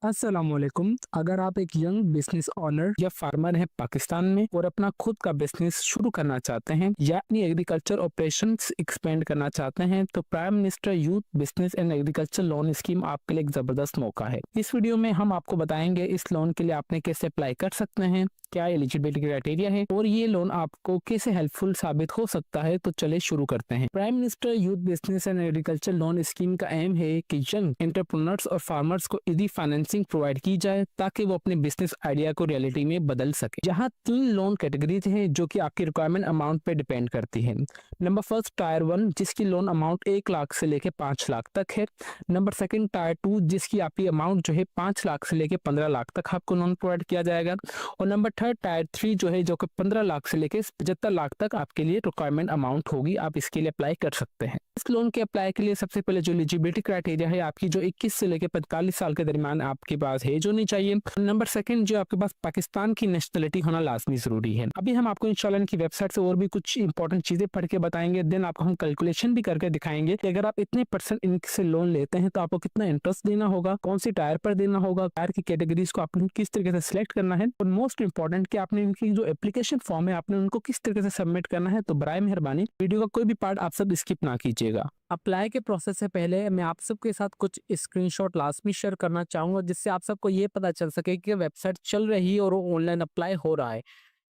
अस्सलामुअलैकुम। अगर आप एक यंग बिजनेस ओनर या फार्मर हैं पाकिस्तान में और अपना खुद का बिजनेस शुरू करना चाहते हैं या अपनी एग्रीकल्चर ऑपरेशंस एक्सपेंड करना चाहते हैं तो prime minister youth business and agriculture loan scheme आपके लिए एक जबरदस्त मौका है। इस वीडियो में हम आपको बताएंगे इस लोन के लिए आपने कैसे अप्लाई कर सकते हैं, क्या एलिजिबिलिटी क्राइटेरिया है और ये लोन आपको कैसे हेल्पफुल साबित हो सकता है। तो चले शुरू करते हैं। Prime minister youth business and agriculture loan scheme का एम है कि यंग एंटरप्रेन्योर्स और फार्मर्स को इजी फाइनेंसिंग प्रोवाइड की जाए ताकि वो अपने बिजनेस आइडिया को रियलिटी में बदल सके। यहाँ 3 लोन कैटेगरीज हैं जो कि आपकी रिक्वायरमेंट अमाउंट पे डिपेंड करती है। नंबर फर्स्ट टायर 1 जिसकी लोन अमाउंट 1 लाख से लेके 5 लाख तक है। नंबर सेकंड टायर 2 जिसकी आपकी अमाउंट जो है 5 लाख से लेके 15 लाख तक आपको लोन प्रोवाइड किया जाएगा। और नंबर थर्ड टायर 3 जो है जो कि 15 लाख से लेके 75 लाख तक आपके लिए रिक्वायरमेंट अमाउंट होगी, आप इसके लिए अप्लाई कर सकते हैं। इस लोन के अप्लाई के लिए सबसे पहले जो एलिजिबिलिटी क्राइटेरिया है आपकी जो 21 से लेकर 45 साल के दरमियान आपके पास एज होनी चाहिए। नंबर सेकंड जो आपके पास पाकिस्तान की नेशनलिटी होना लाजमी जरूरी है। अभी हम आपको इंशाल्लाह इनकी वेबसाइट से और भी कुछ इंपॉर्टेंट चीजें पढ़ के बताएंगे, देन आपको हम कैलकुलेशन भी करके दिखाएंगे कि अगर आप इतने परसेंट इनसे लोन लेते हैं तो आपको कितना इंटरेस्ट देना होगा, कौन सी टायर पर देना होगा, टायर की कैटेगरीज को आपने किस तरीके से सिलेक्ट करना है और मोस्ट इंपॉर्टेंट कि आपने इनकी जो एप्लीकेशन फॉर्म है आपने उनको किस तरीके से सबमिट करना है। तो बराए मेहरबानी वीडियो का कोई भी पार्ट आप सब स्किप ना कीजिएगा। अप्लाई के प्रोसेस से पहले मैं आप सबके साथ कुछ स्क्रीनशॉट लाजमी शेयर करना चाहूँगा जिससे आप सबको ये पता चल सके कि वेबसाइट चल रही है और वो ऑनलाइन अप्लाई हो रहा है।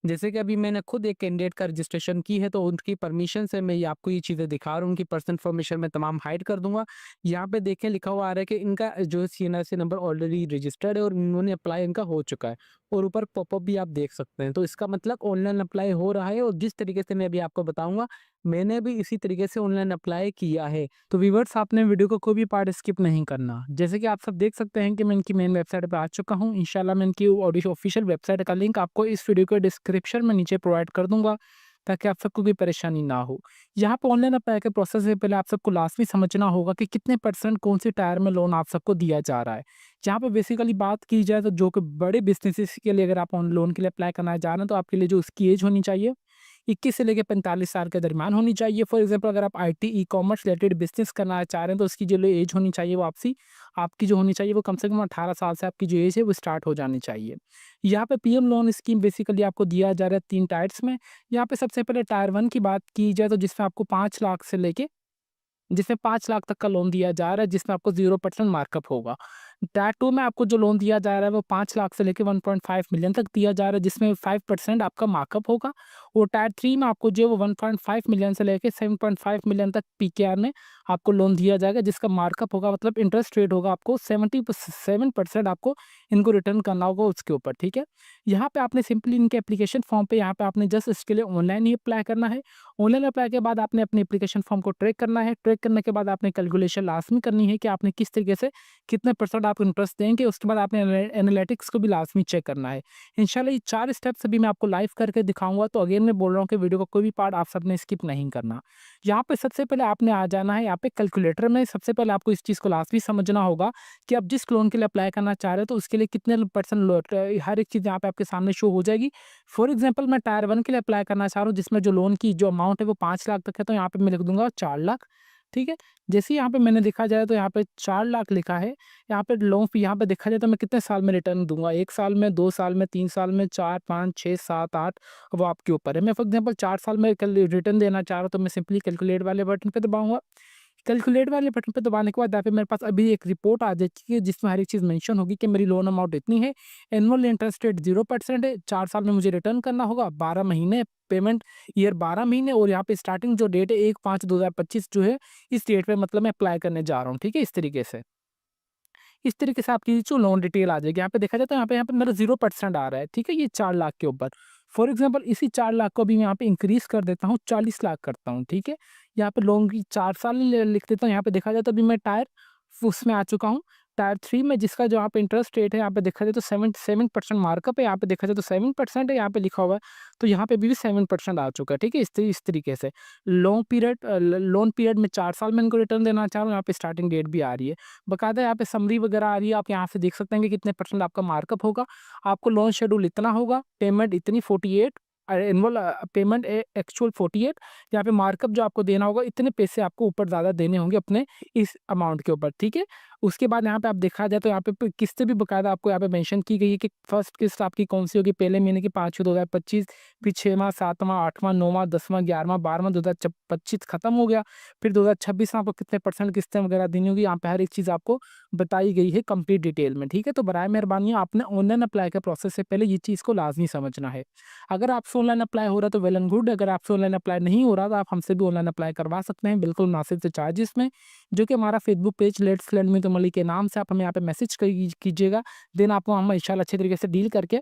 जैसे कि अभी मैंने खुद एक कैंडिडेट का रजिस्ट्रेशन की है तो उनकी परमिशन से मैं ये आपको ये चीज़ें दिखा रहा हूँ। उनकी पर्सनल इन्फॉर्मेशन मैं तमाम हाइड कर दूंगा। यहाँ पे देखें लिखा हुआ आ रहा है कि इनका जो सीएनआरसी नंबर ऑलरेडी रजिस्टर्ड है और इन्होंने अप्लाई इनका हो चुका है और ऊपर पॉपअप भी आप देख सकते हैं। तो इसका मतलब ऑनलाइन अप्लाई हो रहा है और जिस तरीके से मैं अभी आपको बताऊंगा मैंने भी इसी तरीके से ऑनलाइन अप्लाई किया है। तो व्यूअर्स आपने वीडियो को कोई भी पार्ट स्किप नहीं करना। जैसे कि आप सब देख सकते हैं कि मैं इनकी मेन वेबसाइट पे आ चुका हूँ। इंशाल्लाह मैं इनकी ऑफिशियल वेबसाइट का लिंक आपको इस वीडियो के डिस्क्रिप्शन में नीचे प्रोवाइड कर दूंगा ताकि आप सबको कोई परेशानी ना हो। यहाँ पे ऑनलाइन अप्लाई के प्रोसेस से पहले आप सबको लाजमी समझना होगा कि कितने परसेंट कौन सी टायर में लोन आप सबको दिया जा रहा है। यहाँ पे बेसिकली बात की जाए तो जो कि बड़े बिजनेसेस के लिए अगर आप लोन के लिए अप्लाई करना चाह रहे हैं तो आपके लिए जो उसकी एज होनी चाहिए 21 से लेकर 45 साल के दरमियान होनी चाहिए। फॉर एग्जांपल अगर आप आईटी ई-कॉमर्स रिलेटेड बिजनेस करना चाह रहे हैं तो उसकी जो एज होनी चाहिए वो आपकी जो होनी चाहिए वो कम से कम 18 साल से आपकी जो एज है वो स्टार्ट हो जानी चाहिए। यहाँ पे पीएम लोन स्कीम बेसिकली आपको दिया जा रहा है 3 टायर्स में। यहाँ पे सबसे पहले टायर 1 की बात की जाए तो जिसमें आपको 5 लाख से लेके जिसमें 5 लाख तक का लोन दिया जा रहा है जिसमें आपको 0% मार्कअप होगा। टायर 2 में आपको जो लोन दिया जा रहा है वो 5 लाख से लेके 1.5 मिलियन तक दिया जा रहा है जिसमें 5% आपका मार्कअप होगा। और टायर 3 में आपको जो है वो 1.5 मिलियन से लेके 7.5 मिलियन तक पीकेआर में आपको लोन दिया जाएगा जिसका मार्कअप होगा मतलब इंटरेस्ट रेट होगा आपको 77% आपको इनको रिटर्न करना होगा उसके ऊपर, ठीक है। यहाँ पे आपने सिंपली इनके एप्लीकेशन फॉर्म पे यहाँ पे आपने जस्ट इसके लिए ऑनलाइन ही अप्लाई करना है। ऑनलाइन अप्लाई के बाद आपने अपने एप्लीकेशन फॉर्म को ट्रैक करना है। ट्रैक करने के बाद आपने कैलकुलेशन लाजमी करनी है कि आपने किस तरीके से कितने परसेंट आप इंटरेस्ट देंगे। उसके बाद आपने एनालिटिक्स को भी लाजमी चेक करना है। इंशाल्लाह ये 4 स्टेप्स अभी मैं आपको लाइव करके दिखाऊंगा। तो अगेन मैं बोल रहा हूँ कि वीडियो का कोई भी पार्ट आप सबने स्किप नहीं करना। यहाँ पे सबसे पहले आपने आ जाना है यहाँ पे कैलकुलेटर में। सबसे पहले आपको इस चीज़ को लाजमी समझना होगा कि आप जिस लोन के लिए अप्लाई करना चाह रहे हो तो उसके लिए कितने परसेंट हर एक चीज़ यहाँ पे आपके सामने शो हो जाएगी। फॉर एग्जाम्पल मैं टायर 1 के लिए अप्लाई करना चाह रहा हूँ जिसमें जो लोन की जो अमाउंट है वो 5 लाख तक है तो यहाँ पे मैं लिख दूंगा 4 लाख, ठीक है। जैसे ही यहाँ पे मैंने देखा जाए तो यहाँ पे 4 लाख लिखा है। यहाँ पे लोन यहाँ पे देखा जाए तो मैं कितने साल में रिटर्न दूंगा, 1 साल में, 2 साल में, 3 साल में, 4, 5, 6, 7, 8, वो आपके ऊपर है। मैं फॉर एग्जाम्पल 4 साल में रिटर्न देना चाह रहा हूँ तो मैं सिंपली कैलकुलेट वाले बटन पे दबाऊंगा। कैलकुलेट वाले बटन पे दबाने के बाद यहाँ पे मेरे पास अभी एक रिपोर्ट आ जाती है जिसमें हर एक चीज़ मेंशन होगी कि मेरी लोन अमाउंट इतनी है, एनुअल इंटरेस्ट रेट 0% है, 4 साल में मुझे रिटर्न करना होगा, 12 महीने पेमेंट, ईयर 12 महीने और यहाँ पे स्टार्टिंग जो डेट है 1/5/2025 जो है इस डेट पे मतलब मैं अप्लाई करने जा रहा हूँ, ठीक है। इस तरीके से आपकी जो लोन डिटेल आ जाएगी। यहाँ पे देखा जाए तो यहाँ पे मेरा 0% आ रहा है, ठीक है, ये 4 लाख के ऊपर। फॉर एग्जाम्पल इसी 4 लाख को भी मैं यहाँ पे इंक्रीज कर देता हूँ, 40 लाख करता हूँ, ठीक है। यहाँ पे लोन की 4 साल लिख देता हूँ। यहाँ पे देखा जाए तो अभी मैं टायर उसमें आ चुका हूँ। टायर 3 में जिसका जो यहाँ पे इंटरेस्ट रेट है यहाँ पे देखा जाए तो 7% मार्कअप है। यहाँ पे देखा जाए तो 7% है, यहाँ पे लिखा हुआ है। तो यहाँ पे भी 7% आ चुका है, ठीक है। इस तरीके से लोन पीरियड में 4 साल में इनको रिटर्न देना चाह रहा हूँ। यहाँ पे स्टार्टिंग डेट भी आ रही है, बाकायदा यहाँ पे समरी वगैरह आ रही है। आप यहाँ से देख सकते हैं कि कितने परसेंट आपका मार्कअप होगा। आपको लोन शेड्यूल इतना होगा, पेमेंट इतनी 48, एनुअल पेमेंट एक्चुअल 48। यहाँ पे मार्कअप जो आपको देना होगा इतने पैसे आपको ऊपर ज़्यादा देने होंगे अपने इस अमाउंट के ऊपर, ठीक है। उसके बाद यहाँ पे आप देखा जाए तो यहाँ पे किस्तें भी बकायदा आपको यहाँ पे मेंशन की गई है कि फर्स्ट किस्त आपकी कौन सी होगी, पहले महीने की 5/2025, फिर 6वां, 7वां, 8वां, 9वां, 10वां, 11वां, 12वां, 2025 खत्म हो गया, फिर 2026 में आपको कितने % किस्तें वगैरह देनी होगी, यहाँ पे हर एक चीज़ आपको बताई गई है कंप्लीट डिटेल में। ठीक है, तो बराए मेहरबानी आपने ऑनलाइन अप्लाई के प्रोसेस से पहले ये चीज़ को लाजमी समझना है। अगर आपसे ऑनलाइन अप्लाई हो रहा है तो वेल एंड गुड, अगर आपसे ऑनलाइन अप्लाई नहीं हो रहा तो आप हमसे भी ऑनलाइन अप्लाई करवा सकते हैं बिल्कुल मुनासिब से चार्जेस में, जो कि हमारा Facebook page let's learn with मली के नाम से आप हमें यहाँ पे मैसेज कीजिएगा। देन आपको हम इंशाल्लाह अच्छे तरीके से डील करके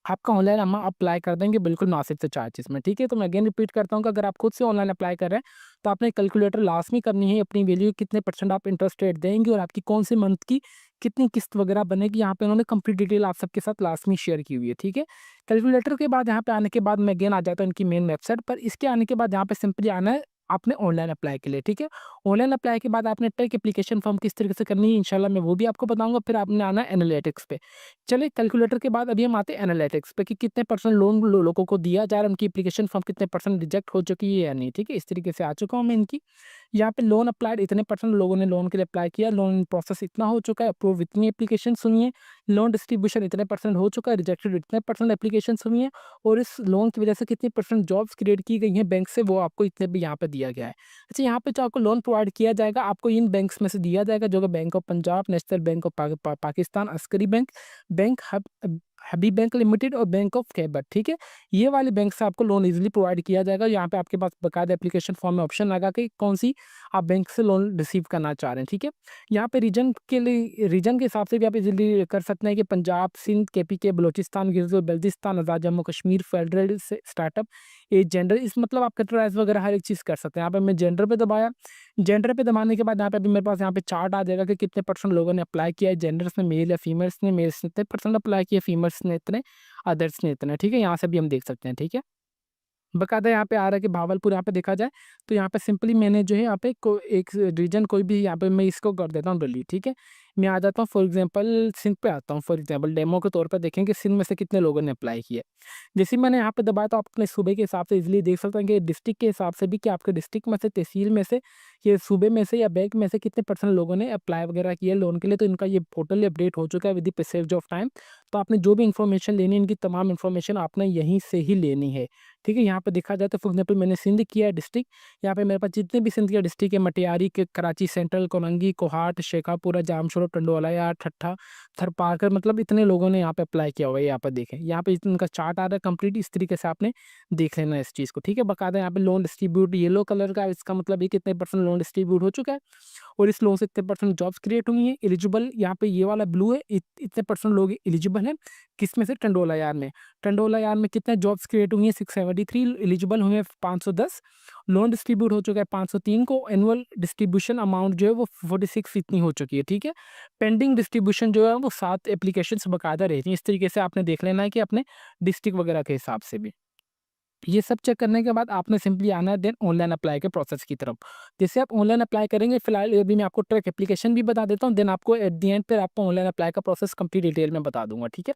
आपका ऑनलाइन हम अप्लाई कर देंगे बिल्कुल मुनासिब से चार्जेस में। ठीक है, तो मैं अगेन रिपीट करता हूँ कि अगर आप खुद से ऑनलाइन अप्लाई कर रहे हैं तो आपने कैलकुलेटर लाजमी करनी है, अपनी वैल्यू कितने % आप इंटरेस्ट रेट देंगे और आपकी कौन से मंथ की कितनी किस्त वगैरह बनेगी, यहाँ पे उन्होंने कंप्लीट डिटेल आप सबके साथ लाजमी शेयर की हुई है। ठीक है, कैलकुलेटर के बाद यहाँ पे आने के बाद मैं अगेन आ जाता हूँ इनकी मेन वेबसाइट पर। इसके आने के बाद यहाँ पे सिंपली आना है आपने ऑनलाइन अप्लाई के लिए। ठीक है, ऑनलाइन अप्लाई के बाद आपने टेक एप्लीकेशन फॉर्म किस तरीके से करनी है इंशाल्लाह मैं वो भी आपको बताऊंगा। फिर आपने आना है एनालिटिक्स पे। चलिए, कैलकुलेटर के बाद अभी हम आते हैं एनालिटिक्स पे कि कितने % लोन लोगों को दिया जा रहा है, उनकी एप्लीकेशन फॉर्म कितने % रिजेक्ट हो चुकी है या नहीं। ठीक है, इस तरीके से आ चुका हूँ मैं इनकी। यहाँ पे लोन अप्लाइड इतने % लोगों ने लोन के लिए अप्लाई किया, लोन प्रोसेस इतना हो चुका है, अप्रूव इतनी एप्लीकेशन हुई है, लोन डिस्ट्रीब्यूशन इतने % हो चुका है, रिजेक्टेड इतने % एप्लीकेशन हुई है, और इस लोन की वजह से कितनी % जॉब्स क्रिएट की गई हैं बैंक से, वो आपको इतने भी यहाँ पे दिया गया है। अच्छा, यहाँ पे जो आपको लोन प्रोवाइड किया जाएगा आपको इन बैंक्स में से दिया जाएगा, जो कि bank of Punjab, national bank of Pakistan, Askari bank, bank Habib bank limited और बैंक ऑफ खैबर। ठीक है, ये वाले बैंक से आपको लोन इजीली प्रोवाइड किया जाएगा। यहाँ पे आपके पास बकायदा एप्लीकेशन फॉर्म में ऑप्शन लगा के कौन सी आप बैंक से लोन रिसीव करना चाह रहे हैं। ठीक है, यहाँ पे रीजन के हिसाब से भी आप इजीली कर सकते हैं कि पंजाब, सिंध, KPK, बलोचिस्तान, गिरगित बल्तिस्तान, आज़ाद जम्मू कश्मीर, फेडरल से स्टार्टअप, एज, जेंडर, इस मतलब आप कैटेगराइज वगैरह हर एक चीज़ कर सकते हैं। यहाँ पे मैं जेंडर पे दबाया, जेंडर पे दबाने के बाद यहाँ पे अभी मेरे पास यहाँ पे चार्ट आ जाएगा कि कितने % लोगों ने अप्लाई किया है, जेंडर्स में मेल या फीमेल्स ने, मेल्स ने इतने % अप्लाई किया, फीमेल्स ने इतने, अदर्स ने इतने। ठीक है, यहाँ से भी हम देख सकते हैं। ठीक है, बकायदा यहाँ पे आ रहा है कि भावलपुर यहाँ पे देखा जाए तो यहाँ पे सिंपली मैंने जो है यहाँ पे एक रीजन कोई भी यहाँ पे मैं इसको कर देता हूँ डिलीट। ठीक है, मैं आ जाता हूँ फॉर एग्जांपल सिंध पे आता हूँ। फॉर एग्जांपल डेमो के तौर पर देखेंगे सिंध में से कितने लोगों ने अप्लाई किया। जैसे ही मैंने यहाँ पे दबाया तो आप अपने सूबे के हिसाब से इजीली देख सकते हैं कि डिस्ट्रिक्ट के हिसाब से भी कि आपके डिस्ट्रिक्ट में से, तहसील में से, ये सूबे में से या बैंक में से कितने % लोगों ने अप्लाई वगैरह किया लोन के लिए। तो इनका ये पोर्टल अपडेट हो चुका है with the passage of time. तो आपने जो भी इन्फॉर्मेशन लेनी है, इनकी तमाम इन्फॉर्मेशन आपने यहीं से ही लेनी है। ठीक है, यहाँ पे देखा जाए तो फॉर एग्जाम्पल मैंने सिंध किया है डिस्ट्रिक्ट, यहाँ पे मेरे पास जितने भी सिंध के डिस्ट्रिक्ट है, मटियारी के, कराची सेंट्रल, कोलंगी, कोहाट, शेखापुरा, जामशोरा, टंडोलाया, ठट्ठा, थरपारकर, मतलब इतने लोगों ने यहाँ पे अप्लाई किया हुआ है। यहाँ पे देखें, यहाँ पे इनका चार्ट आ रहा है कंप्लीट, इस तरीके से आपने देख लेना है इस चीज़ को। ठीक है, बकायदा यहाँ पे लोन डिस्ट्रीब्यूट येलो कलर का, इसका मतलब ये कितने % लोन डिस्ट्रीब्यूट हो चुका है और इस लोन से इतने % जॉब्स क्रिएट हुई हैं। एलिजिबल यहाँ पे ये वाला ब्लू है, इतने % लोग एलिजिबल हैं, किस में से, टंडोला यार में। टंडोला यार में कितने जॉब्स क्रिएट हुई हैं, 673, एलिजिबल हुए हैं 510, लोन डिस्ट्रीब्यूट हो चुका है 503 को, एनुअल डिस्ट्रीब्यूशन अमाउंट जो है वो 46 इतनी हो चुकी है। ठीक है, पेंडिंग डिस्ट्रीब्यूशन जो है वो 7 एप्लीकेशंस बकायदा रहती हैं। इस तरीके से आपने देख लेना है कि अपने डिस्ट्रिक्ट वगैरह के हिसाब से भी। ये सब चेक करने के बाद आपने सिंपली आना है देन ऑनलाइन अप्लाई के प्रोसेस की तरफ। जैसे आप ऑनलाइन अप्लाई करेंगे, फिलहाल अभी मैं आपको ट्रैक एप्लीकेशन भी बता देता हूँ, देन आपको एट द एंड पर आपको ऑनलाइन अप्लाई का प्रोसेस कंप्लीट डिटेल में बता दूंगा। ठीक है,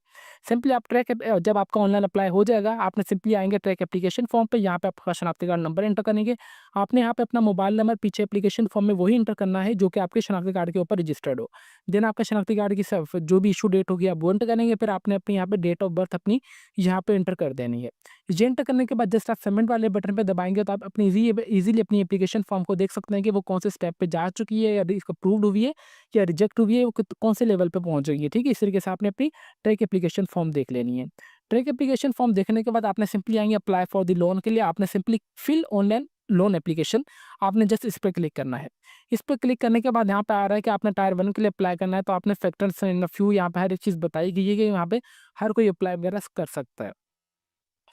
सिंपली आप जब आपका ऑनलाइन अप्लाई हो जाएगा, आपने सिंपली आएंगे ट्रैक एप्लीकेशन फॉर्म पे, यहाँ पे आपका शनाख्ती कार्ड नंबर एंटर करेंगे। आपने यहाँ पे अपना मोबाइल नंबर पीछे एप्लीकेशन फॉर्म में वही एंटर करना है जो कि आपके शनाख्ती कार्ड के ऊपर रजिस्टर्ड हो। देन आपका शनाख्ती कार्ड की जो भी इशू डेट होगी आप वो एंटर करेंगे, फिर आपने अपनी यहाँ पे डेट ऑफ बर्थ अपनी यहाँ पे एंटर कर देनी है। ये एंटर करने के बाद जस्ट आप सबमिट वाले बटन पे दबाएंगे तो आप अपनी इजीली अपनी एप्लीकेशन फॉर्म को देख सकते हैं कि वो कौन से स्टेप पे जा चुकी है, या अप्रूव्ड हुई है या रिजेक्ट हुई है, वो कौन से लेवल पे पहुंच गई है। ठीक है, इस तरीके से आपने अपनी ट्रैक एप्लीकेशन फॉर्म देख लेनी है। ट्रैक एप्लीकेशन फॉर्म देखने के बाद आपने सिंपली आएंगे अप्लाई फॉर द लोन के लिए, आपने simply fill online loan application, आपने जस्ट इस पर क्लिक करना है। इस पर क्लिक करने के बाद यहाँ पे आ रहा है कि आपने टायर 1 के लिए अप्लाई करना है, तो आपने फैक्टर्स इन फ्यू यहाँ पे हर एक चीज़ बताई गई है कि यहाँ पे हर कोई अप्लाई वगैरह कर सकता है।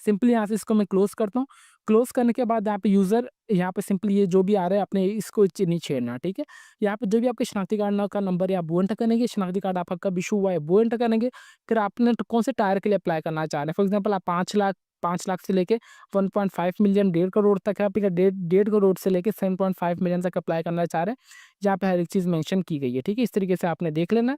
सिंपली यहाँ से इसको मैं क्लोज करता हूँ। क्लोज करने के बाद यहाँ पे यूज़र, यहाँ पे सिंपली ये जो भी आ रहा है आपने इसको नहीं छेड़ना। ठीक है, यहाँ पे जो भी आपके शनाख्ती कार्ड का नंबर है आप वो एंटर करेंगे, शनाख्ती कार्ड आपका कब इशू हुआ है वो एंटर करेंगे। फिर आपने तो कौन से टायर के लिए अप्लाई करना चाह रहे हैं, फॉर एग्जाम्पल आप 5 लाख से लेके 1.5 मिलियन, 1.5 करोड़ तक है, आप 1.5 करोड़ से लेके 7.5 मिलियन तक अप्लाई करना चाह रहे हैं। यहाँ पे हर एक चीज़ मेंशन की गई है। ठीक है, इस तरीके से आपने देख लेना।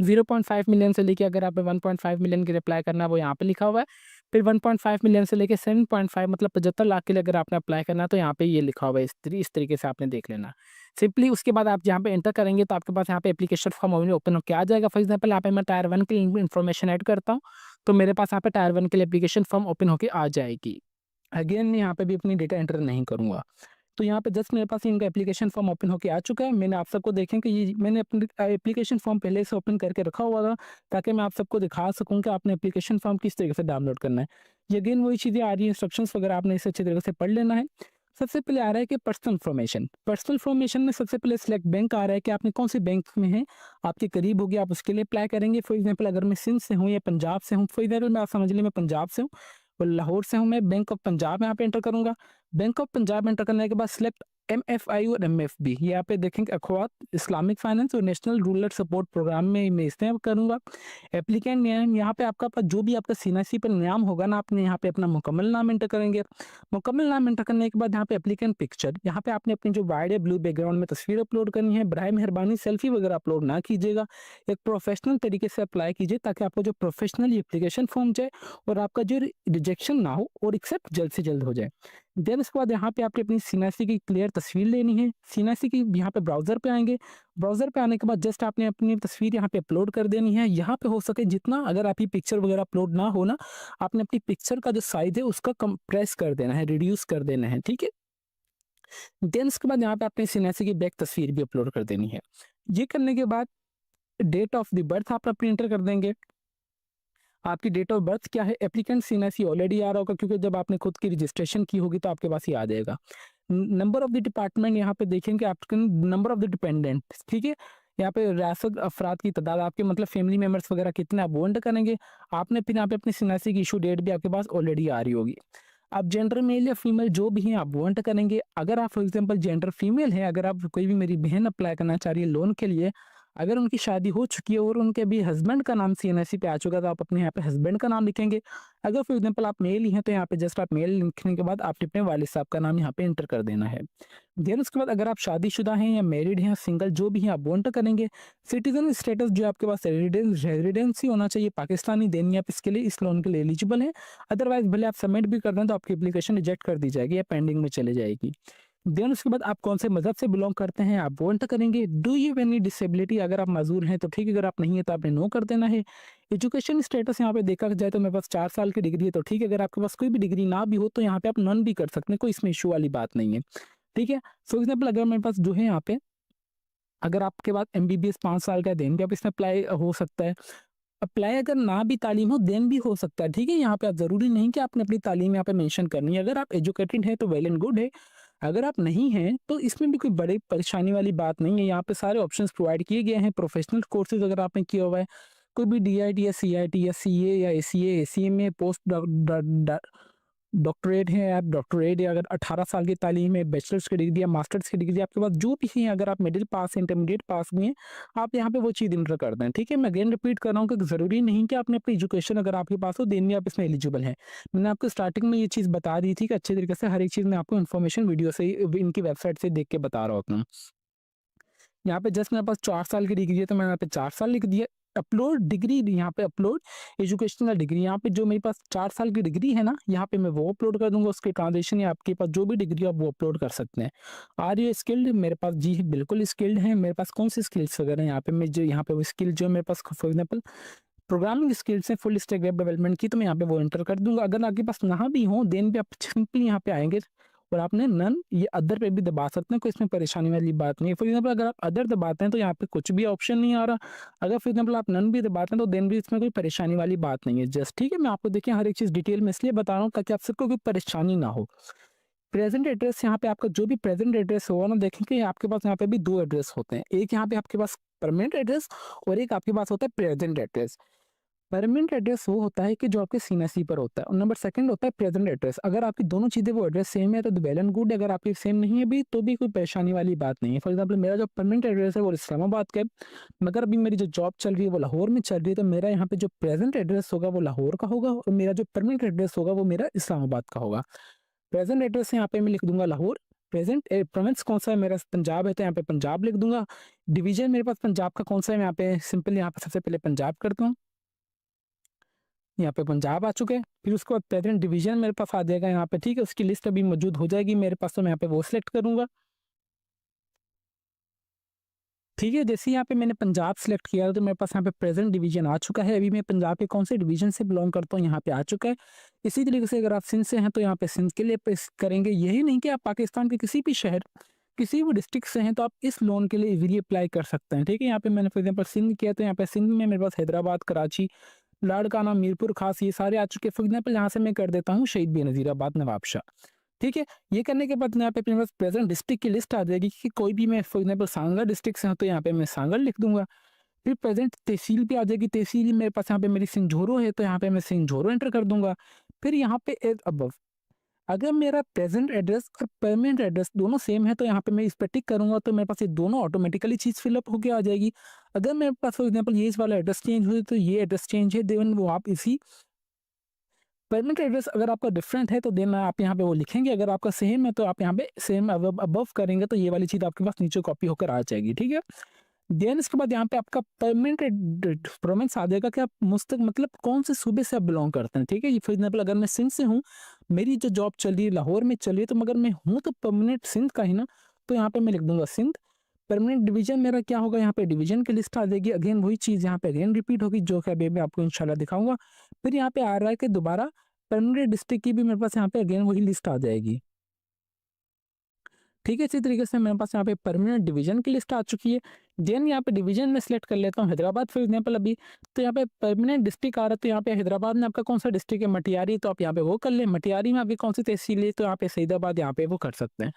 0.5 मिलियन से लेके अगर आप 1.5 मिलियन के लिए अप्लाई करना है वो यहाँ पे लिखा हुआ है। फिर 1.5 मिलियन से लेके 7.5 मतलब 75 लाख के लिए अगर आपने अप्लाई करना है तो यहाँ पे ये लिखा हुआ है इस तरीके से आपने देख लेना। सिंपली उसके बाद आप यहाँ पे एंटर करेंगे तो आपके पास यहाँ पे एप्लीकेशन फॉर्म ओपन होकर आ जाएगा। फॉर एग्जाम्पल यहाँ पे मैं टायर 1 की इन्फॉर्मेशन ऐड करता हूँ, तो मेरे पास यहाँ पे टायर 1 के लिए एप्लीकेशन फॉर्म ओपन होकर आ जाएगी। अगेन यहाँ पे भी अपनी डेटा एंटर नहीं करूँगा। तो यहाँ पे जस्ट मेरे पास इनका एप्लीकेशन फॉर्म ओपन होकर आ चुका है। मैंने आप सबको देखें कि ये मैंने अपनी एप्लीकेशन फॉर्म पहले से ओपन करके रखा हुआ था, ताकि मैं आप सबको दिखा सकूं कि आपने एप्लीकेशन फॉर्म किस तरीके से डाउनलोड करना है। ये अगेन वही चीज़ें आ रही है, इंस्ट्रक्शंस वगैरह आपने इसे अच्छे तरीके से पढ़ लेना है। सबसे पहले आ रहा है कि पर्सनल इन्फॉर्मेशन में सबसे पहले सिलेक्ट बैंक आ रहा है कि आपने कौन से बैंक में है, आपके करीब होगी, आप उसके लिए अप्लाई करेंगे। फॉर एग्जाम्पल अगर मैं सिंध से हूँ या पंजाब से हूँ, फॉर एग्जाम्पल मैं आप समझ लीजिए मैं पंजाब से हूँ और लाहौर से हूँ, मैं बैंक ऑफ पंजाब यहाँ पे एंटर करूंगा। बैंक ऑफ पंजाब एंटर करने के बाद सिलेक्ट MFI और MFB, यहाँ पे देखेंगे अखवात इस्लामिक फाइनेंस और नेशनल रूरल सपोर्ट प्रोग्राम में मैं इस्तेमाल करूंगा। एप्लीकेंट नेम, यहाँ पे आपका पास जो भी आपका CNIC पर नाम होगा ना, आपने यहाँ पे अपना मुकम्मल नाम एंटर करेंगे। मुकम्मल नाम एंटर करने के बाद यहाँ पे एप्लीकेंट पिक्चर, यहाँ पे आपने अपनी जो वाइड है ब्लू बैकग्राउंड में तस्वीर अपलोड करनी है। बराए मेहरबानी सेल्फी वगैरह अपलोड ना कीजिएगा, एक प्रोफेशनल तरीके से अप्लाई कीजिए ताकि आपको जो प्रोफेशनल एप्लीकेशन फॉर्म जाए और आपका जो रिजेक्शन ना हो और एक्सेप्ट जल्द से जल्द हो जाए। देन उसके बाद यहाँ पे आपकी अपनी CNIC की क्लियर तस्वीर लेनी है। CNIC की यहाँ पे ब्राउजर पे आएंगे, ब्राउजर पे आने के बाद जस्ट आपने अपनी तस्वीर यहाँ पे अपलोड कर देनी है। यहाँ पे हो सके जितना, अगर आपकी पिक्चर वगैरह अपलोड ना हो ना, आपने अपनी पिक्चर का जो साइज है उसका कंप्रेस कर देना है, रिड्यूस कर देना है, ठीक है। देन उसके बाद यहाँ पे अपनी CNIC की बैक तस्वीर भी अपलोड कर देनी है। ये करने के बाद डेट ऑफ द बर्थ आप अपनी एंटर कर देंगे। आपकी डेट ऑफ बर्थ क्या है, एप्लीकेंट CNIC ऑलरेडी आ रहा होगा क्योंकि जब आपने खुद की रजिस्ट्रेशन की होगी तो आपके पास ही आ जाएगा। नंबर ऑफ द डिपार्टमेंट, यहाँ पे देखेंगे आपके नंबर ऑफ द डिपेंडेंट, ठीक है। यहाँ पे रियासत अफराद की तादाद, आपके मतलब फैमिली मेम्बर्स वगैरह कितने आप वो एंटर करेंगे। आपने फिर यहाँ पे अपनी CNIC की इशू डेट भी आपके पास ऑलरेडी आ रही होगी। अब जेंडर मेल या फीमेल जो भी हैं आप वो एंटर करेंगे। अगर आप फॉर एग्जांपल जेंडर फीमेल है, अगर आप कोई भी मेरी बहन अप्लाई करना चाह रही है लोन के लिए, अगर उनकी शादी हो चुकी है और उनके भी हस्बैंड का नाम CNIC पे आ चुका है, तो आप अपने यहाँ पे हस्बैंड का नाम लिखेंगे। अगर फॉर एग्जांपल आप मेल ही हैं तो यहाँ पे जस्ट आप मेल लिखने के बाद आपने अपने वालिद साहब का नाम यहाँ पे एंटर कर देना है। देन उसके बाद अगर आप शादीशुदा हैं या मैरिड हैं या सिंगल जो भी हैं आप वो एंटर करेंगे। सिटीजन स्टेटस जो आपके पास रेजिडेंसी होना चाहिए पाकिस्तानी, देन आप इसके लिए इस लोन के लिए एलिजिबल हैं। अदरवाइज भले आप सबमिट भी कर दें तो आपकी एप्लीकेशन रिजेक्ट कर दी जाएगी या पेंडिंग में चले जाएगी। देन उसके बाद आप कौन से मजहब से बिलोंग करते हैं आप वो एंटर करेंगे। डू यू एनी डिसेबिलिटी, अगर आप माजूर हैं तो ठीक है, अगर आप नहीं है तो आपने नो कर देना है। एजुकेशन स्टेटस यहाँ पे देखा जाए तो मेरे पास 4 साल की डिग्री है तो ठीक है, अगर आपके पास कोई भी डिग्री ना भी हो तो यहाँ पे आप नन भी कर सकते हैं, कोई इसमें इशू वाली बात नहीं है, ठीक है। फॉर एग्जाम्पल अगर मेरे पास जो है यहाँ पे, अगर आपके पास MBBS 5 साल का है देन भी आप इसमें अप्लाई हो सकता है। अप्लाई अगर ना भी तालीम हो देन भी हो सकता है, ठीक है। यहाँ पे आप जरूरी नहीं कि आपने अपनी तालीम यहाँ पे मेंशन करनी है। अगर आप एजुकेटेड है तो वेल एंड गुड है, अगर आप नहीं हैं तो इसमें भी कोई बड़ी परेशानी वाली बात नहीं है। यहाँ पे सारे ऑप्शंस प्रोवाइड किए गए हैं। प्रोफेशनल कोर्सेज अगर आपने किया हुआ है, कोई भी DIT या CIT या CA या ACA में पोस्ट डॉक्टरेट है, आप डॉक्टरेट या अगर 18 साल की तालीम है, बैचलर्स की डिग्री या मास्टर्स की डिग्री आपके पास जो भी है, अगर आप मिडिल पास इंटरमीडिएट पास भी हैं, आप यहाँ पे वो चीज़ इंटर कर दें, ठीक है। मैं अगेन रिपीट कर रहा हूँ कि ज़रूरी नहीं कि आपने अपनी एजुकेशन अगर आपके पास हो देन भी आप इसमें एलिजिबल हैं। मैंने आपको स्टार्टिंग में ये चीज़ बता दी थी कि अच्छे तरीके से हर एक चीज़ मैं आपको इन्फॉर्मेशन वीडियो से इनकी वेबसाइट से देख के बता रहा होता हूँ। यहाँ पे जस्ट मेरे पास 4 साल की डिग्री है तो मैंने यहाँ पे 4 साल लिख दिया। अपलोड डिग्री, यहाँ पे अपलोड एजुकेशनल डिग्री, यहाँ पे जो मेरे पास 4 साल की डिग्री है ना, यहाँ पे मैं वो अपलोड कर दूंगा। उसके ट्रांजिशन या आपके पास जो भी डिग्री आप वो अपलोड कर सकते हैं। आर यू स्किल्ड, मेरे पास जी बिल्कुल स्किल्ड है। मेरे पास कौन सी स्किल्स वगैरह यहाँ पे मैं जो यहाँ पे वो स्किल जो मेरे पास फॉर एग्जाम्पल प्रोग्रामिंग स्किल्स है, फुल स्टैक वेब डेवलपमेंट की, तो मैं यहाँ पे वो एंटर कर दूंगा। अगर आपके पास ना भी हो देन भी आप सिंपली यहाँ पे आएंगे और आपने नन ये अदर पे भी दबा सकते हैं, कोई इसमें परेशानी वाली बात नहीं है। फॉर एग्जाम्पल अगर आप अदर दबाते हैं तो यहाँ पे कुछ भी ऑप्शन नहीं आ रहा। अगर फॉर एग्जाम्पल आप नन भी दबाते हैं तो देन भी इसमें कोई परेशानी वाली बात नहीं है, जस्ट ठीक है। मैं आपको देखिए हर एक चीज़ डिटेल में इसलिए बता रहा हूँ ताकि आप सबको कोई परेशानी ना हो। प्रेजेंट एड्रेस, यहाँ पे आपका जो भी प्रेजेंट एड्रेस होगा ना, देखेंगे आपके पास यहाँ पे भी 2 एड्रेस होते हैं। एक यहाँ पे आपके पास परमानेंट एड्रेस और एक आपके पास होता है प्रेजेंट एड्रेस। परमानेंट एड्रेस वो होता है कि जो आपके CNIC पर होता है, और नंबर सेकंड होता है प्रेजेंट एड्रेस। अगर आपकी दोनों चीज़ें वो एड्रेस सेम है तो वेल एंड गुड, अगर आपकी सेम नहीं है भी तो भी कोई परेशानी वाली बात नहीं है। फॉर एग्जांपल मेरा जो परमानेंट एड्रेस है वो इस्लामाबाद का है, मगर अभी मेरी जो जॉब चल रही है वो लाहौर में चल रही है, तो मेरा यहाँ पे जो प्रेजेंट एड्रेस होगा वो लाहौर का होगा और मेरा जो परमानेंट एड्रेस होगा वो मेरा इस्लामाबाद का होगा। प्रेजेंट एड्रेस यहाँ पे मैं लिख दूंगा लाहौर। प्रेजेंट प्रोविंस कौन सा है, मेरा पंजाब है तो यहाँ पे पंजाब लिख दूंगा। डिवीजन मेरे पास पंजाब का कौन सा है, मैं यहाँ पे सिंपल यहाँ पे सबसे पहले पंजाब करता हूँ। यहाँ पे पंजाब आ चुका है। फिर उसके बाद प्रेजेंट डिवीजन मेरे पास आ जाएगा यहाँ पे, ठीक है। उसकी लिस्ट अभी मौजूद हो जाएगी मेरे पास, तो मैं यहाँ पे वो सिलेक्ट करूंगा, ठीक है। जैसे यहाँ पे मैंने पंजाब सेलेक्ट किया तो मेरे पास यहाँ पे प्रेजेंट डिवीजन आ चुका है। अभी मैं पंजाब के कौन से डिवीजन से बिलोंग करता हूँ यहाँ पे आ चुका है। इसी तरीके से अगर आप सिंध से हैं तो यहाँ पे सिंध के लिए प्रेस करेंगे। यही नहीं कि आप पाकिस्तान के किसी भी शहर, किसी भी डिस्ट्रिक्ट से हैं तो आप इस लोन के लिए इजीली अप्लाई कर सकते हैं, ठीक है। यहाँ पे मैंने फॉर एग्जाम्पल सिंध किया तो यहाँ पे सिंध में मेरे पास हैदराबाद, कराची, लाड़काना, मीरपुर खास ये सारे आ चुके हैं। फॉर एग्जाम्पल यहाँ से मैं कर देता हूँ शहीद बेनज़ीराबाद, नवाबशाह, ठीक है। ये करने के बाद यहाँ पे अपने पास प्रेजेंट डिस्ट्रिक्ट की लिस्ट आ जाएगी कि कोई भी मैं फॉर एग्जाम्पल सांगला डिस्ट्रिक्ट से हूँ तो यहाँ पे मैं सांगल लिख दूंगा। फिर प्रेजेंट तहसील पे आ जाएगी, तहसील मेरे पास यहाँ पे मेरी सिंझोरो है तो यहाँ पे मैं सिंझोरो एंटर कर दूंगा। फिर यहाँ पे एज अबव, अगर मेरा प्रेजेंट एड्रेस और परमानेंट एड्रेस दोनों सेम है तो यहाँ पे मैं इस पर टिक करूंगा तो मेरे पास ये दोनों ऑटोमेटिकली चीज़ फिलअप होकर आ जाएगी। अगर मेरे पास फॉर एग्जाम्पल ये इस वाला एड्रेस चेंज हुई तो ये एड्रेस चेंज है, देन वो आप इसी परमानेंट एड्रेस अगर आपका डिफरेंट है तो देन आप यहाँ पे वो लिखेंगे, अगर आपका सेम है तो आप यहाँ पे सेम अबव करेंगे तो ये वाली चीज़ आपके पास नीचे कॉपी होकर आ जाएगी, ठीक है। देन इसके बाद यहाँ पे आपका परमानेंट प्रोविंस आ जाएगा कि आप मुस्तक मतलब कौन से सूबे से आप बिलोंग करते हैं, ठीक है। फॉर एग्जाम्पल अगर मैं सिंध से हूँ, मेरी जो जॉब चल रही है लाहौर में चल रही है, तो मगर मैं हूँ तो परमानेंट सिंध का ही ना, तो यहाँ पे मैं लिख दूंगा सिंध। परमानेंट डिवीजन मेरा क्या होगा, यहाँ पे डिवीजन की लिस्ट आ जाएगी। अगेन वही चीज़ यहाँ पे अगेन रिपीट होगी जो कि अभी मैं आपको इंशाल्लाह दिखाऊंगा। फिर यहाँ पे आ रहा है कि दोबारा परमानेंट डिस्ट्रिक्ट की भी मेरे पास यहाँ पे अगेन वही लिस्ट आ जाएगी, ठीक है। इसी तरीके से मेरे पास यहाँ पे परमानेंट डिवीजन की लिस्ट आ चुकी है। देन यहाँ पे डिवीजन में सिलेक्ट कर लेता हूँ हैदराबाद फॉर एग्जाम्पल अभी, तो यहाँ पे परमानेंट डिस्ट्रिक्ट आ रहा है तो यहाँ पे हैदराबाद में आपका कौन सा डिस्ट्रिक्ट है, मटियारी, तो आप यहाँ पे वो कर ले। मटियारी में आपकी कौन सी तहसील है तो यहाँ पे सईदाबाद, यहाँ पे वो कर सकते हैं।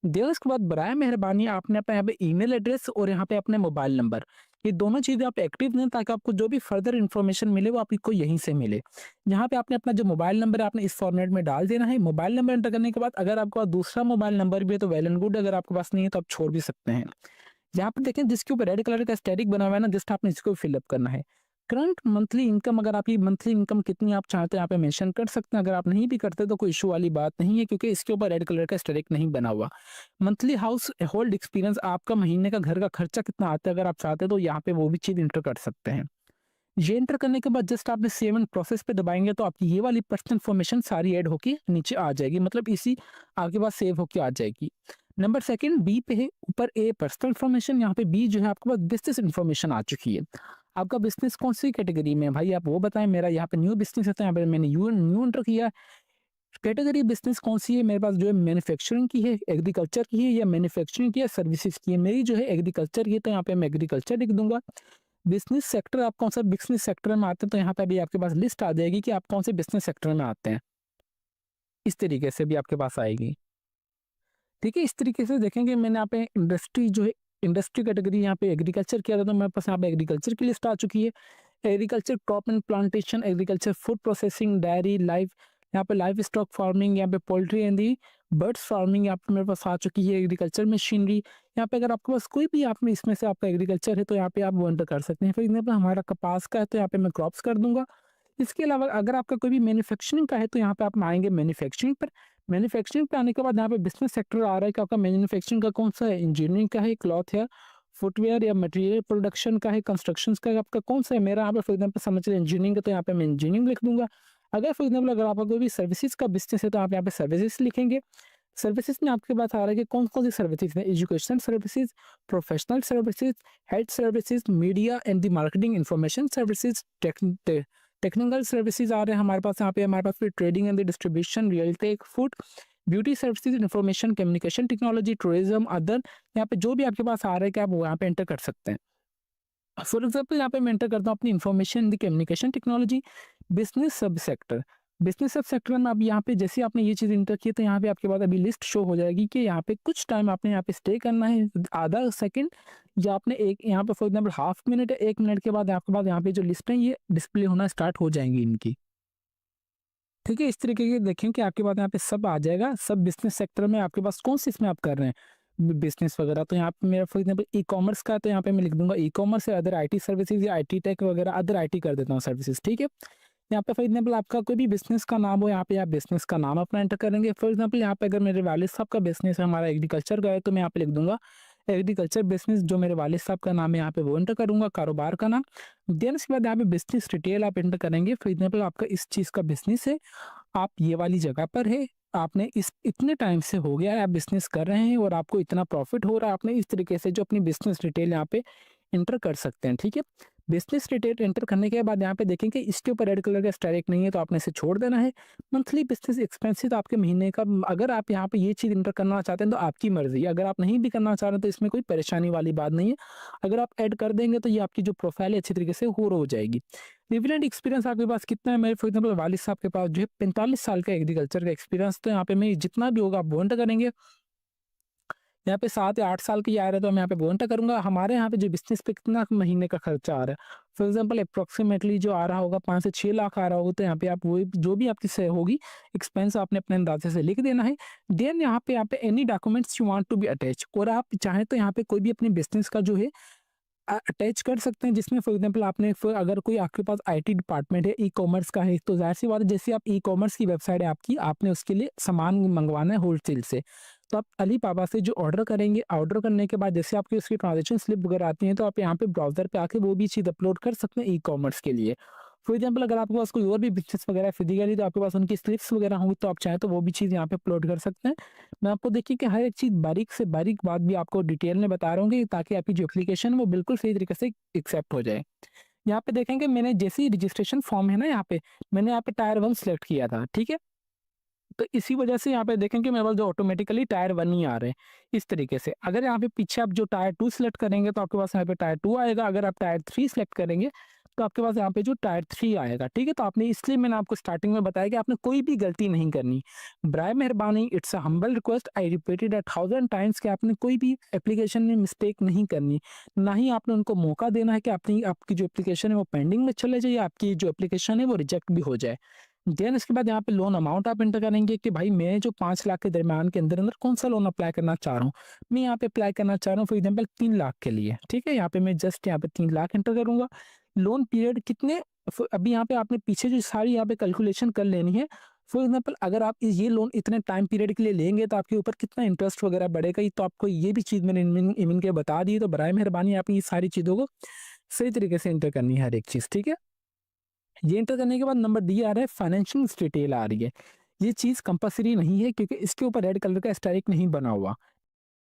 देन उसके बाद बराए मेहरबानी आपने अपना यहाँ पे ईमेल एड्रेस और यहाँ पे अपने मोबाइल नंबर, ये दोनों चीज़ें आप एक्टिव दें ताकि आपको जो भी फर्दर इन्फॉर्मेशन मिले वो आपको यहीं से मिले। यहाँ पे आपने अपना जो मोबाइल नंबर है आपने इस फॉर्मेट में डाल देना है। मोबाइल नंबर एंटर करने के बाद अगर आपके पास दूसरा मोबाइल नंबर भी है तो वेल एंड गुड, अगर आपके पास नहीं है तो आप छोड़ भी सकते हैं। यहाँ पे देखें जिसके ऊपर रेड कलर का स्टैटिक बना हुआ है ना, जस्ट आपने इसको फिलअप करना है। करंट मंथली इनकम, अगर आपकी मंथली इनकम कितनी आप चाहते हैं यहाँ पे मेंशन कर सकते हैं। अगर आप नहीं भी करते तो कोई इशू वाली बात नहीं है क्योंकि इसके ऊपर रेड कलर का स्टैटिक नहीं बना हुआ। मंथली हाउस होल्ड एक्सपीरियंस, आपका महीने का घर का खर्चा कितना आता है अगर आप चाहते हैं तो यहाँ पे वो भी चीज़ इंटर कर सकते हैं। ये एंटर करने के बाद जस्ट आपने सेव एंड प्रोसेस पे दबाएंगे तो आपकी ये वाली पर्सनल इन्फॉर्मेशन सारी ऐड होके नीचे आ जाएगी, मतलब इसी आपके पास सेव होके आ जाएगी। नंबर सेकंड बी पे है, ऊपर ए पर्सनल इन्फॉर्मेशन, यहाँ पे बी जो है आपके पास बिजनेस इन्फॉर्मेशन आ चुकी है। आपका बिजनेस कौन सी कैटेगरी में है भाई आप वो बताएं। मेरा यहाँ पे न्यू बिजनेस है तो यहाँ पे मैंने न्यू एंटर किया। कैटेगरी बिजनेस कौन सी है मेरे पास, जो है मैन्युफैक्चरिंग की है, एग्रीकल्चर की है, या मैन्युफैक्चरिंग की है, सर्विसेज की है। मेरी जो है एग्रीकल्चर की है तो यहाँ पे मैं एग्रीकल्चर लिख दूंगा। बिजनेस सेक्टर, आप कौन सा बिजनेस सेक्टर में आते हैं तो यहाँ पे भी आपके पास लिस्ट आ जाएगी कि आप कौन से बिजनेस सेक्टर में आते हैं, इस तरीके से भी आपके पास आएगी, ठीक है। इस तरीके से देखेंगे मैंने यहाँ पे इंडस्ट्री जो है, इंडस्ट्री कैटेगरी यहाँ पे एग्रीकल्चर किया था तो मेरे पास यहाँ पे एग्रीकल्चर की लिस्ट आ चुकी है। Agriculture crop and plantation, agriculture food processing, diary, live, यहाँ पे लाइव स्टॉक फार्मिंग, यहाँ पे poultry and the birds farming यहाँ पे मेरे पास आ चुकी है। एग्रीकल्चर मशीनरी, यहाँ पे अगर आपके पास कोई भी आप में इसमें से आपका एग्रीकल्चर है तो यहाँ पे आप वो एंटर कर सकते हैं। फॉर एग्जाम्पल हमारा कपास का है तो यहाँ पे मैं क्रॉप्स कर दूंगा। इसके अलावा अगर आपका कोई भी मैन्युफैक्चरिंग का है तो यहाँ पे आप आएंगे मैन्युफैक्चरिंग पर। मैन्युफैक्चरिंग पे आने के बाद यहाँ पे बिजनेस सेक्टर आ रहा है कि आपका मैन्युफैक्चरिंग का कौन सा है, इंजीनियरिंग का है, क्लॉथ है, फुटवेयर या मटेरियल प्रोडक्शन का है, कंस्ट्रक्शन का है, आपका कौन सा है। मेरा यहाँ पे फॉर एग्जाम्पल समझ लें इंजीनियरिंग का तो यहाँ पे मैं इंजीनियरिंग लिख दूंगा। अगर फॉर एग्जाम्पल अगर आपका कोई भी सर्विसेज का बिजनेस है तो आप यहाँ पे सर्विसेज लिखेंगे। सर्विसेज में आपके पास आ रहा है कि कौन कौन सी सर्विसेज है, education services, professional services, health services, media and the marketing information services, technical services आ रहे हैं हमारे पास। यहाँ पे हमारे पास फिर trading and distribution, real tech, food, beauty services, information communication technology, tourism, other, यहाँ पे जो भी आपके पास आ रहा है कि आप वो यहाँ पे एंटर कर सकते हैं। फॉर एग्जाम्पल यहाँ पे मैं एंटर करता हूँ अपनी information the communication technology, business सब सेक्टर। बिजनेस सब सेक्टर में अब यहाँ पे जैसे आपने ये चीज़ इंटर की तो यहाँ पे आपके पास अभी लिस्ट शो हो जाएगी कि यहाँ पे कुछ टाइम आपने यहाँ पे स्टे करना है, आधा सेकंड या आपने एक यहाँ पे फॉर एग्जाम्पल हाफ मिनट या 1 मिनट के बाद आपके पास यहाँ पे जो लिस्ट है ये डिस्प्ले होना स्टार्ट हो जाएंगी इनकी, ठीक है। इस तरीके के देखें कि आपके पास यहाँ पे सब आ जाएगा, सब बिजनेस सेक्टर में आपके पास कौन सी इसमें आप कर रहे हैं बिजनेस वगैरह। तो यहाँ पे मेरा फॉर एग्जाम्पल ई कॉमर्स का है तो यहाँ पे मैं लिख दूंगा ई कॉमर्स या अदर आईटी सर्विसेज या आईटी टेक वगैरह, अदर आईटी कर देता हूँ सर्विसेज, ठीक है। यहाँ पे फॉर एग्जाम्पल आपका कोई भी बिजनेस का नाम हो यहाँ पे आप बिजनेस का नाम अपना एंटर करेंगे। फॉर एग्जाम्पल यहाँ पे अगर मेरे वालिद साहब का बिजनेस है हमारा एग्रीकल्चर का है तो मैं यहाँ पे लिख दूंगा एग्रीकल्चर बिजनेस जो मेरे वालिद साहब का नाम है यहाँ पे वो एंटर करूंगा, कारोबार का नाम। देन उसके बाद यहाँ पे बिजनेस डिटेल आप एंटर करेंगे। फॉर एग्जाम्पल आपका इस चीज़ का बिजनेस है, आप ये वाली जगह पर है, आपने इस इतने टाइम से हो गया है आप बिजनेस कर रहे हैं और आपको इतना प्रॉफिट हो रहा है, आपने इस तरीके से जो अपनी बिजनेस डिटेल यहाँ पे एंटर कर सकते हैं। ठीक है, बिजनेस डिटेल एंटर करने के बाद यहाँ पे देखेंगे इसके ऊपर रेड कलर का स्टाइक नहीं है तो आपने इसे छोड़ देना है। मंथली बिजनेस एक्सपेंसेस आपके महीने का, अगर आप यहाँ पे ये चीज़ एंटर करना चाहते हैं तो आपकी मर्जी है, अगर आप नहीं भी करना चाह रहे तो इसमें कोई परेशानी वाली बात नहीं है। अगर आप ऐड कर देंगे तो ये आपकी जो प्रोफाइल है अच्छी तरीके से हो जाएगी। रिलेवेंट एक्सपीरियंस आपके पास कितना है? मेरे फॉर एग्जाम्पल वालिद साहब के पास जो है 45 साल का एग्रीकल्चर का एक्सपीरियंस, तो यहाँ पे मैं जितना भी होगा आप वो एंटर करेंगे। यहाँ पे 7 या 8 साल की आ रहा है तो मैं यहाँ पे वो एंटर करूंगा। हमारे यहाँ पे जो बिजनेस पे कितना महीने का खर्चा आ रहा है, फॉर एग्जांपल अप्रोक्सीमेटली जो आ रहा होगा 5 से 6 लाख आ रहा होगा, तो यहाँ पे आप वो जो भी आपकी से होगी एक्सपेंस आपने अपने अंदाजे से लिख देना है। देन यहाँ पे any documents you want to be attach, और आप चाहें तो यहाँ पे कोई भी अपने बिजनेस का जो है अटैच कर सकते हैं, जिसमें फॉर एग्जांपल आपने अगर कोई आपके पास आईटी डिपार्टमेंट है, ई कॉमर्स का है, तो जाहिर सी बात है जैसे आप ई कॉमर्स की वेबसाइट है आपकी, आपने उसके लिए सामान मंगवाना है होलसेल से, तो आप अली बाबा से जो ऑर्डर करेंगे, ऑर्डर करने के बाद जैसे आपकी उसकी ट्रांजेक्शन स्लिप वगैरह आती है तो आप यहाँ पे ब्राउजर पे आके वो भी चीज़ अपलोड कर सकते हैं ई कॉमर्स के लिए। फॉर एग्जाम्पल अगर आपके पास कोई और भी बिजनेस वगैरह फिजिकली तो आपके पास उनकी स्लिप्स वगैरह होंगी तो आप चाहें तो वो भी चीज़ यहाँ पे अपलोड कर सकते हैं। मैं आपको देखिए कि हर एक चीज़ बारीक से बारीक बात भी आपको डिटेल में बता रहा हूँ कि ताकि आपकी जो एप्लीकेशन है वो बिल्कुल सही तरीके से एक्सेप्ट हो जाए। यहाँ पे देखेंगे मैंने जैसे ही रजिस्ट्रेशन फॉर्म है ना, यहाँ पे मैंने यहाँ पे टायर 1 सेलेक्ट किया था। ठीक है, तो इसी वजह से यहाँ पे देखेंगे मेरे पास जो ऑटोमेटिकली टायर 1 ही आ रहे हैं इस तरीके से। अगर यहाँ पे पीछे आप जो टायर 2 सेलेक्ट करेंगे तो आपके पास यहाँ पे टायर 2 आएगा। अगर आप टायर 3 सेलेक्ट करेंगे तो आपके पास यहाँ पे जो टायर 3 आएगा। ठीक है, तो आपने इसलिए मैंने आपको स्टार्टिंग में बताया कि आपने कोई भी गलती नहीं करनी। ब्राय मेहरबानी, it's a humble request, I repeated 1000 times कि आपने कोई भी एप्लीकेशन में मिस्टेक नहीं करनी, ना ही आपने उनको मौका देना है कि अपनी आपकी जो एप्लीकेशन है वो पेंडिंग में चले जाए या आपकी जो एप्लीकेशन है वो रिजेक्ट भी हो जाए। देन इसके बाद यहाँ पे लोन अमाउंट आप एंटर करेंगे कि भाई मैं जो 5 लाख के दरमियान के अंदर अंदर कौन सा लोन अप्लाई करना चाह रहा हूँ। मैं यहाँ पे अप्लाई करना चाह रहा हूँ फॉर एग्जाम्पल 3 लाख के लिए। ठीक है, यहाँ पे मैं जस्ट यहाँ पे 3 लाख एंटर करूंगा। लोन पीरियड कितने, अभी यहाँ पे आपने पीछे जो सारी यहाँ पे कैलकुलेशन कर लेनी है। फॉर एग्जाम्पल अगर आप ये लोन इतने टाइम पीरियड के लिए लेंगे तो आपके ऊपर कितना इंटरेस्ट वगैरह बढ़ेगा, तो आपको ये भी चीज़ मैंने इनके के बता दी। तो बराए मेहरबानी आप ये सारी चीज़ों को सही तरीके से एंटर करनी है हर एक चीज़। ठीक है, ये एंटर करने के बाद नंबर डी आ रहा है फाइनेंशियल डिटेल आ रही है। ये चीज़ कंपलसरी नहीं है क्योंकि इसके ऊपर रेड कलर का स्ट्राइक नहीं बना हुआ।